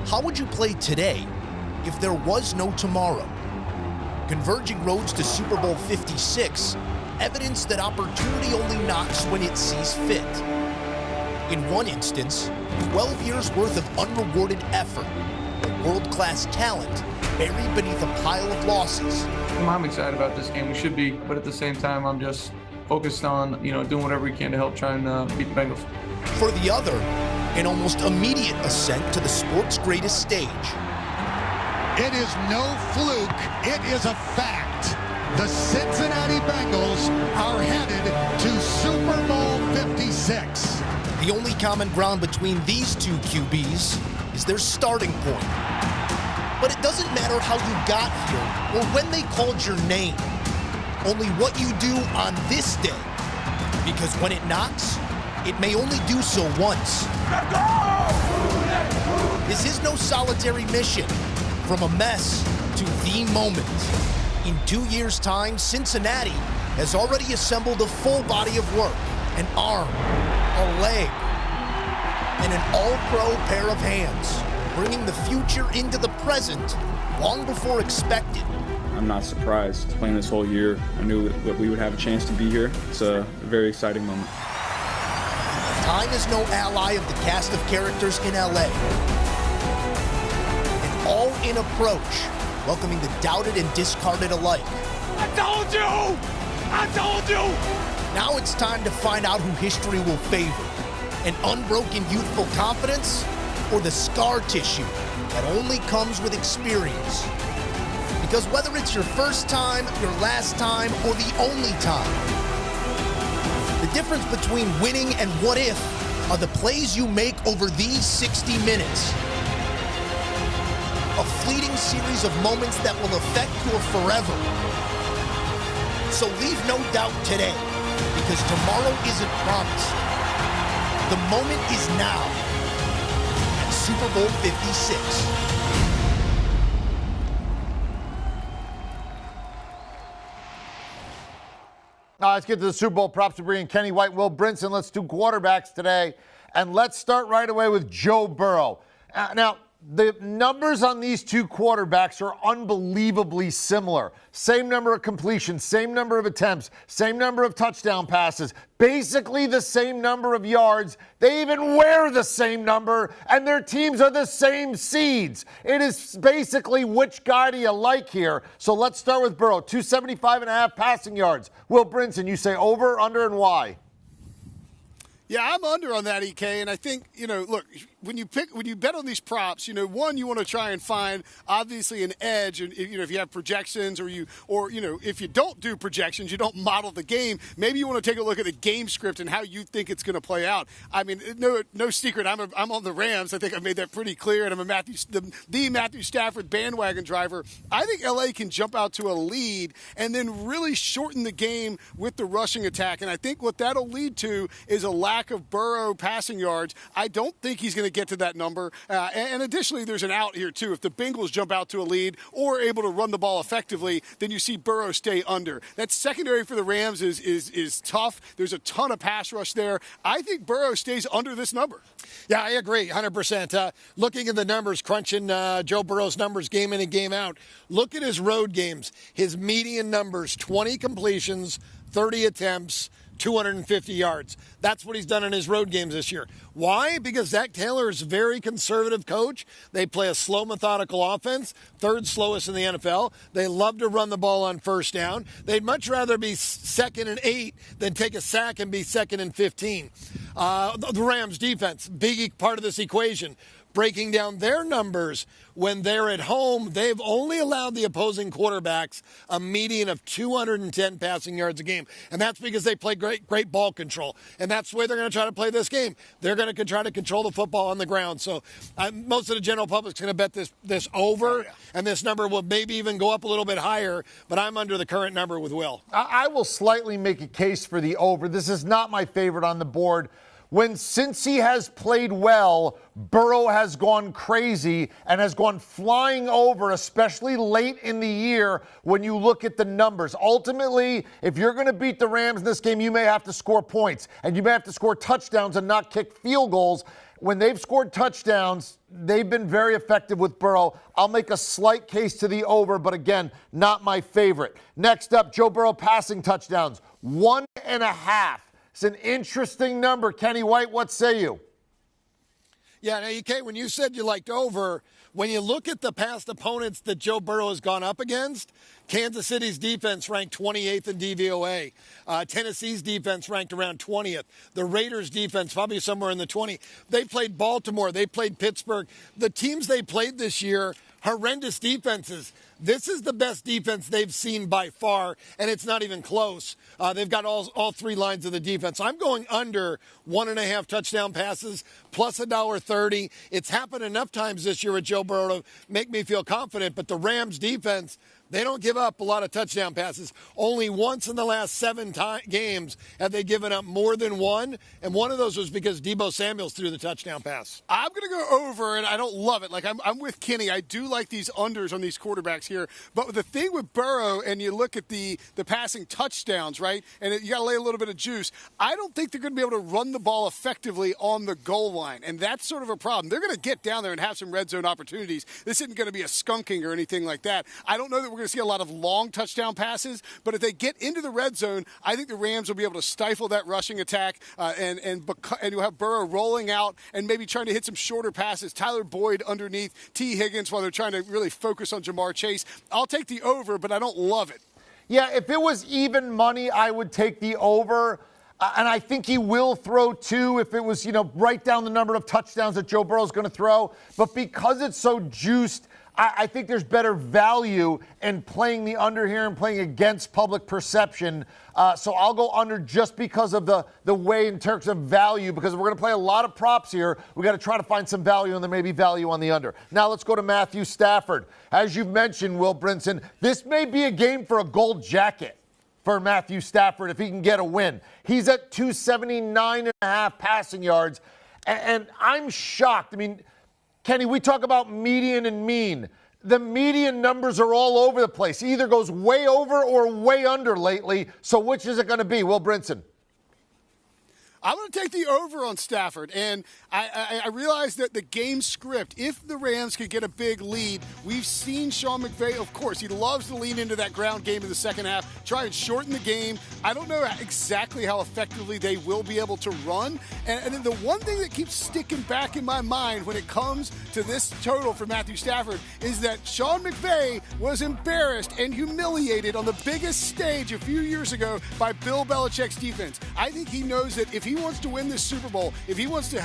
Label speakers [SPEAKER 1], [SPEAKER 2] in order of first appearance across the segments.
[SPEAKER 1] How would you play today if there was no tomorrow? Converging roads to Super Bowl 56 evidence that opportunity only knocks when it sees fit. In one instance, 12 years worth of unrewarded effort, and world-class talent buried beneath a pile of losses.
[SPEAKER 2] I'm excited about this game. We should be, but at the same time, I'm just focused on, doing whatever we can to help try and beat the Bengals.
[SPEAKER 1] For the other, an almost immediate ascent to the sport's greatest stage.
[SPEAKER 3] It is no fluke. It is a fact. The Cincinnati Bengals are headed to Super Bowl 56.
[SPEAKER 1] The only common ground between these two QBs is their starting point. But it doesn't matter how you got here or when they called your name. Only what you do on this day. Because when it knocks, it may only do so once. This is no solitary mission. From a mess to the moment. In 2 years' time, Cincinnati has already assembled a full body of work. An arm, a leg, and an all-pro pair of hands, bringing the future into the present long before expected.
[SPEAKER 4] I'm not surprised. Playing this whole year, I knew that we would have a chance to be here. It's a very exciting moment.
[SPEAKER 1] Time is no ally of the cast of characters in LA. An all-in approach, welcoming the doubted and discarded alike.
[SPEAKER 5] I told you! I told you!
[SPEAKER 1] Now it's time to find out who history will favor. An unbroken youthful confidence or the scar tissue that only comes with experience. Because whether it's your first time, your last time, or the only time, the difference between winning and what if are the plays you make over these 60 minutes. A fleeting series of moments that will affect your forever. So leave no doubt today, because tomorrow isn't promised. The moment is now at Super Bowl 56.
[SPEAKER 6] Let's get to the Super Bowl props to bring in Kenny, White, Will Brinson. Let's do quarterbacks today. And let's start right away with Joe Burrow. Now, the numbers on these two quarterbacks are unbelievably similar. Same number of completions, same number of attempts, same number of touchdown passes, basically the same number of yards. They even wear the same number, and their teams are the same seeds. It is basically which guy do you like here. So let's start with Burrow, 275.5 passing yards. Will Brinson, you say over, under, and why?
[SPEAKER 7] Yeah, I'm under on that, EK, and I think, look, when you bet on these props, one, you want to try and find obviously an edge, and if you have projections or if you don't do projections, you don't model the game, maybe you want to take a look at the game script and how you think it's going to play out. I mean, no secret, I'm on the Rams. I think I made that pretty clear, and I'm the Matthew Stafford bandwagon driver. I think LA can jump out to a lead and then really shorten the game with the rushing attack, and I think what that'll lead to is a lack of Burrow passing yards. I don't think he's going to get to that number. And additionally, there's an out here, too. If the Bengals jump out to a lead or able to run the ball effectively, then you see Burrow stay under. That secondary for the Rams is tough. There's a ton of pass rush there. I think Burrow stays under this number.
[SPEAKER 8] Yeah, I agree, 100%. Looking at the numbers, crunching Joe Burrow's numbers game in and game out, look at his road games. His median numbers, 20 completions, 30 attempts, 250 yards. That's what he's done in his road games this year. Why? Because Zach Taylor is a very conservative coach. They play a slow, methodical offense, third slowest in the NFL. They love to run the ball on first down. They'd much rather be 2nd and 8 than take a sack and be 2nd and 15. The Rams defense, big part of this equation. Breaking down their numbers, when they're at home, they've only allowed the opposing quarterbacks a median of 210 passing yards a game. And that's because they play great ball control. And that's the way they're going to try to play this game. They're going to try to control the football on the ground. So most of the general public's going to bet this over, and this number will maybe even go up a little bit higher, but I'm under the current number with Will.
[SPEAKER 6] I will slightly make a case for the over. This is not my favorite on the board. When Cincy has played well, Burrow has gone crazy and has gone flying over, especially late in the year when you look at the numbers. Ultimately, if you're going to beat the Rams in this game, you may have to score points, and you may have to score touchdowns and not kick field goals. when they've scored touchdowns, they've been very effective with Burrow. I'll make a slight case to the over, but again, not my favorite. Next up, Joe Burrow passing touchdowns, 1.5. It's an interesting number. Kenny White, what say you?
[SPEAKER 8] Yeah, now, EK, when you said you liked over, when you look at the past opponents that Joe Burrow has gone up against, Kansas City's defense ranked 28th in DVOA. Tennessee's defense ranked around 20th. The Raiders' defense probably somewhere in the 20. They played Baltimore. They played Pittsburgh. The teams they played this year, horrendous defenses. This is the best defense they've seen by far, and it's not even close. They've got all three lines of the defense. I'm going under 1.5 touchdown passes plus $1.30. It's happened enough times this year with Joe Burrow to make me feel confident, but the Rams defense, they don't give up a lot of touchdown passes. Only once in the last 7 games have they given up more than one, and one of those was because Deebo Samuels threw the touchdown pass.
[SPEAKER 7] I'm going to go over, and I don't love it. Like, I'm with Kenny. I do like these unders on these quarterbacks here. But the thing with Burrow, and you look at the passing touchdowns, right, and you got to lay a little bit of juice, I don't think they're going to be able to run the ball effectively on the goal line, and that's sort of a problem. They're going to get down there and have some red zone opportunities. This isn't going to be a skunking or anything like that. I don't know that we're going to see a lot of long touchdown passes, but if they get into the red zone, I think the Rams will be able to stifle that rushing attack, and you'll have Burrow rolling out and maybe trying to hit some shorter passes. Tyler Boyd underneath T. Higgins while they're trying to really focus on Jamar Chase. I'll take the over, but I don't love it.
[SPEAKER 6] Yeah, if it was even money, I would take the over. And I think he will throw 2 if it was, right down the number of touchdowns that Joe Burrow's going to throw. But because it's so juiced, I think there's better value in playing the under here and playing against public perception. So I'll go under just because of the way in terms of value, because we're going to play a lot of props here. We got to try to find some value, and there may be value on the under. Now let's go to Matthew Stafford. As you've mentioned, Will Brinson, this may be a game for a gold jacket for Matthew Stafford if he can get a win. He's at 279.5 passing yards, and I'm shocked. I mean, Kenny, we talk about median and mean. The median numbers are all over the place. He either goes way over or way under lately. So which is it going to be, Will Brinson?
[SPEAKER 7] I'm going to take the over on Stafford, and I realize that the game script, if the Rams could get a big lead, we've seen Sean McVay, of course, he loves to lean into that ground game in the second half, try and shorten the game. I don't know exactly how effectively they will be able to run, and then the one thing that keeps sticking back in my mind when it comes to this total for Matthew Stafford is that Sean McVay was embarrassed and humiliated on the biggest stage a few years ago by Bill Belichick's defense. I think he knows that if he wants to win this Super Bowl, if he wants to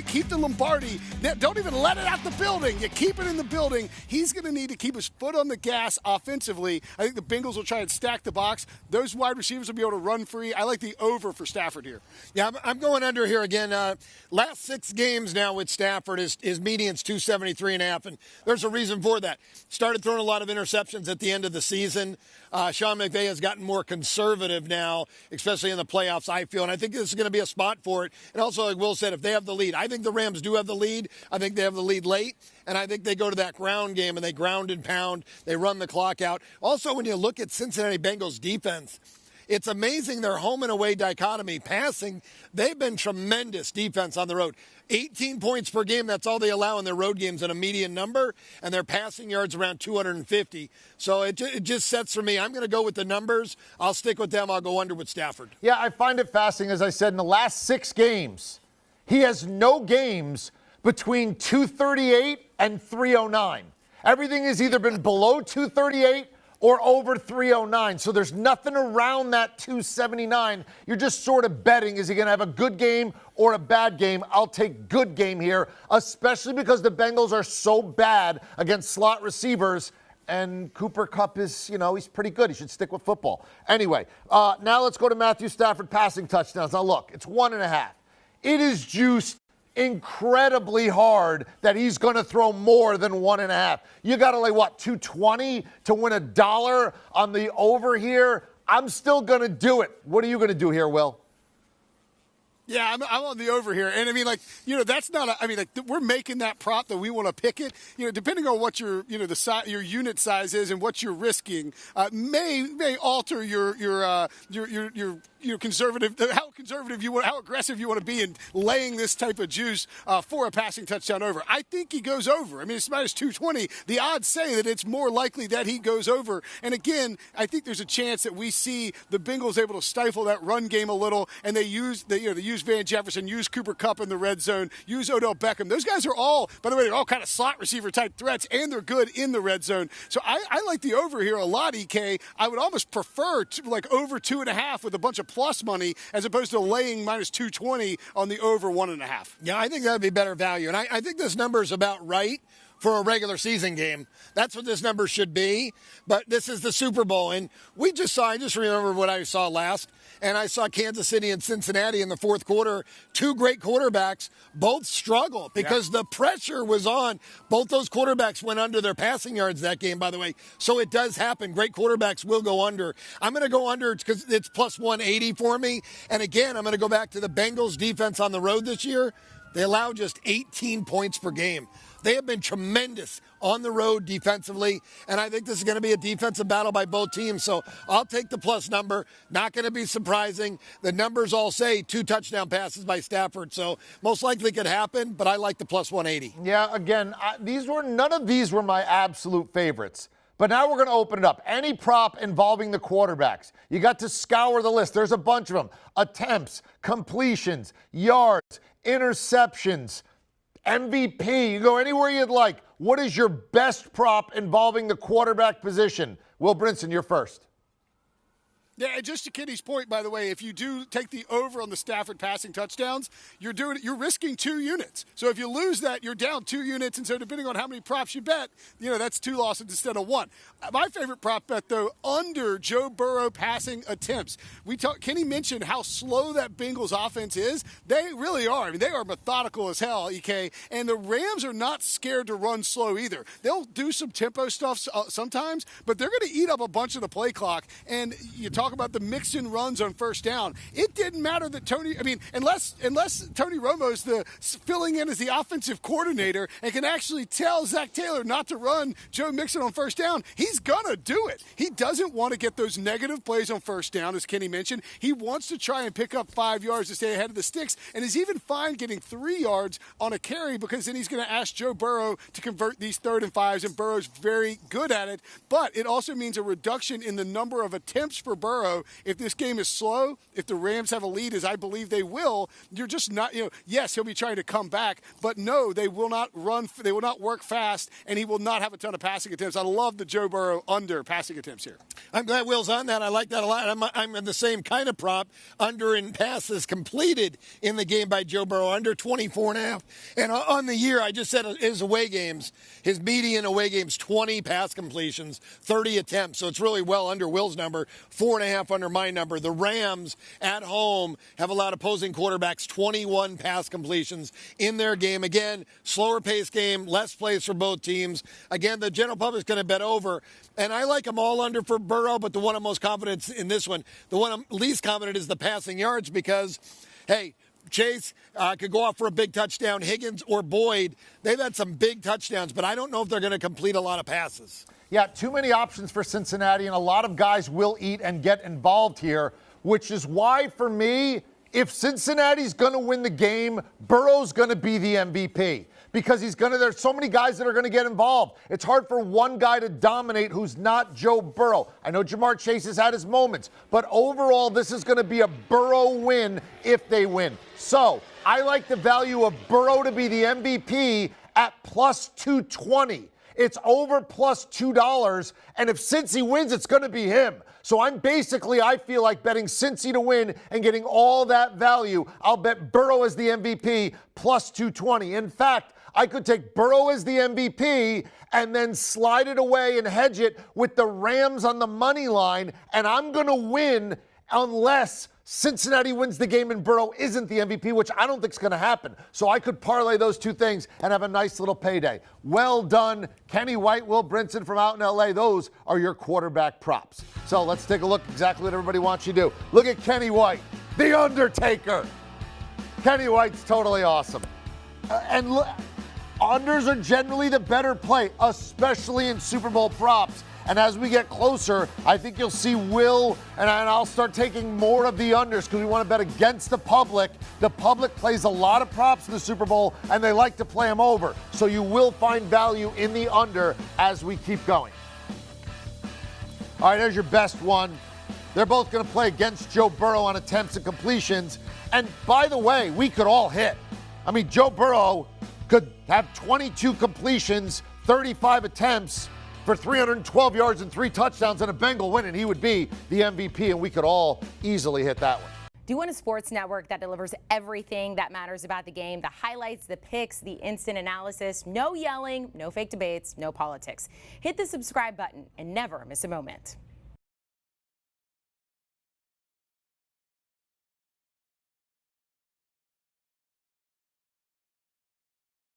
[SPEAKER 7] keep the Lombardi, don't even let it out the building. You keep it in the building. He's going to need to keep his foot on the gas offensively. I think the Bengals will try and stack the box. Those wide receivers will be able to run free. I like the over for Stafford here.
[SPEAKER 8] Yeah, I'm going under here again. Last 6 games now with Stafford, his median's 273.5, and there's a reason for that. Started throwing a lot of interceptions at the end of the season. Sean McVay has gotten more conservative now, especially in the playoffs, I feel, and I think this is going to be a spot for it. And also, like Will said, if they have the lead, I think the Rams do have the lead. I think they have the lead late, and I think they go to that ground game and they ground and pound. They run the clock out. Also, when you look at Cincinnati Bengals defense, it's amazing their home and away dichotomy. Passing, they've been tremendous defense on the road. 18 points per game, that's all they allow in their road games in a median number, and their passing yards around 250. So it just sets for me. I'm going to go with the numbers. I'll stick with them. I'll go under with Stafford.
[SPEAKER 6] Yeah, I find it fascinating. As I said, in the last 6 games, he has no games between 238 and 309. Everything has either been below 238 or over 309. So there's nothing around that 279. You're just sort of betting, is he going to have a good game or a bad game? I'll take good game here, especially because the Bengals are so bad against slot receivers. And Cooper Kupp is, he's pretty good. He should stick with football. Anyway, now let's go to Matthew Stafford passing touchdowns. Now look, it's 1.5. It is juiced incredibly hard that he's going to throw more than 1.5. You got to lay, $2.20 to win $1 on the over here? I'm still going to do it. What are you going to do here, Will?
[SPEAKER 7] Yeah, I'm on the over here. And I mean, that's not we're making that prop that we want to pick it. Depending on what your, your unit size is and what you're risking, may alter your conservative, how aggressive you want to be in laying this type of juice for a passing touchdown over. I think he goes over. I mean, it's minus 220. The odds say that it's more likely that he goes over. And again, I think there's a chance that we see the Bengals able to stifle that run game a little, and they use Van Jefferson, use Cooper Kupp in the red zone, use Odell Beckham. Those guys are all, by the way, they're all kind of slot receiver type threats, and they're good in the red zone. So I like the over here a lot, EK. I would almost prefer over 2.5 with a bunch of plus money as opposed to laying minus 220 on the over 1.5.
[SPEAKER 8] Yeah, I think that would be better value. And I think this number is about right for a regular season game. That's what this number should be. But this is the Super Bowl. And I just remember what I saw last. And I saw Kansas City and Cincinnati in the fourth quarter. Two great quarterbacks, both struggle because the pressure was on. Both those quarterbacks went under their passing yards that game, by the way. So it does happen. Great quarterbacks will go under. I'm going to go under because it's plus 180 for me. And again, I'm going to go back to the Bengals defense on the road this year. They allow just 18 points per game. They have been tremendous on the road defensively, and I think this is going to be a defensive battle by both teams. So I'll take the plus number. Not going to be surprising. The numbers all say 2 touchdown passes by Stafford, so most likely could happen, but I like the plus 180.
[SPEAKER 6] Yeah, again, none of these were my absolute favorites. But now we're going to open it up. Any prop involving the quarterbacks. You got to scour the list. There's a bunch of them. Attempts, completions, yards, interceptions, MVP. You go anywhere you'd like. What is your best prop involving the quarterback position? Will Brinson, you're first.
[SPEAKER 7] Yeah, and just to Kenny's point, by the way, if you do take the over on the Stafford passing touchdowns, you're risking 2 units. So if you lose that, you're down 2 units, and so depending on how many props you bet, that's 2 losses instead of 1. My favorite prop bet, though, under Joe Burrow passing attempts. Kenny mentioned how slow that Bengals offense is. They really are. I mean, they are methodical as hell, EK, and the Rams are not scared to run slow either. They'll do some tempo stuff sometimes, but they're going to eat up a bunch of the play clock, and you talk about the mix-in runs on first down. It didn't matter that unless Tony Romo's filling in as the offensive coordinator and can actually tell Zach Taylor not to run Joe Mixon on first down, he's going to do it. He doesn't want to get those negative plays on first down, as Kenny mentioned. He wants to try and pick up 5 yards to stay ahead of the sticks, and is even fine getting 3 yards on a carry because then he's going to ask Joe Burrow to convert these 3rd and 5s, and Burrow's very good at it. But it also means a reduction in the number of attempts for Burrow. If this game is slow, if the Rams have a lead, as I believe they will, you're just not, yes, he'll be trying to come back, but no, they will not run, they will not work fast, and he will not have a ton of passing attempts. I love the Joe Burrow under passing attempts here.
[SPEAKER 8] I'm glad Will's on that. I like that a lot. I'm in the same kind of prop, under in passes completed in the game by Joe Burrow, under 24.5. And on the year, I just said his away games, his median away games, 20 pass completions, 30 attempts. So it's really well under Will's number, 4.5 under my number. The Rams at home have allowed opposing quarterbacks 21 pass completions in their game. Again, slower pace game, less plays for both teams. Again, the general public is going to bet over. And I like them all under for Burrow, but the one I'm most confident in this one, the one I'm least confident is the passing yards because, hey, Chase could go off for a big touchdown. Higgins or Boyd, they've had some big touchdowns, but I don't know if they're going to complete a lot of passes.
[SPEAKER 6] Yeah, too many options for Cincinnati, and a lot of guys will eat and get involved here, which is why, for me, if Cincinnati's going to win the game, Burrow's going to be the MVP because there's so many guys that are going to get involved. It's hard for one guy to dominate who's not Joe Burrow. I know Jamar Chase has had his moments, but overall, this is going to be a Burrow win if they win. So I like the value of Burrow to be the MVP at plus 220. It's over plus $2, and if Cincy wins, it's going to be him. So I feel like betting Cincy to win and getting all that value. I'll bet Burrow as the MVP plus 220. In fact, I could take Burrow as the MVP and then slide it away and hedge it with the Rams on the money line, and I'm going to win unless Cincinnati wins the game and Burrow isn't the MVP, which I don't think is going to happen. So I could parlay those two things and have a nice little payday. Well done, Kenny White, Will Brinson from out in L.A. Those are your quarterback props. So let's take a look exactly what everybody wants you to do. Look at Kenny White, the Undertaker. Kenny White's totally awesome. Unders are generally the better play, especially in Super Bowl props. And as we get closer, I think you'll see Will, and I'll start taking more of the unders because we want to bet against the public. The public plays a lot of props in the Super Bowl, and they like to play them over. So you will find value in the under as we keep going. All right, there's your best one. They're both going to play against Joe Burrow on attempts and completions. And by the way, we could all hit. I mean, Joe Burrow could have 22 completions, 35 attempts, for 312 yards and 3 touchdowns and a Bengal win, and he would be the MVP, and we could all easily hit that one.
[SPEAKER 9] Do you want a sports network that delivers everything that matters about the game? The highlights, the picks, the instant analysis, no yelling, no fake debates, no politics. Hit the subscribe button and never miss a moment.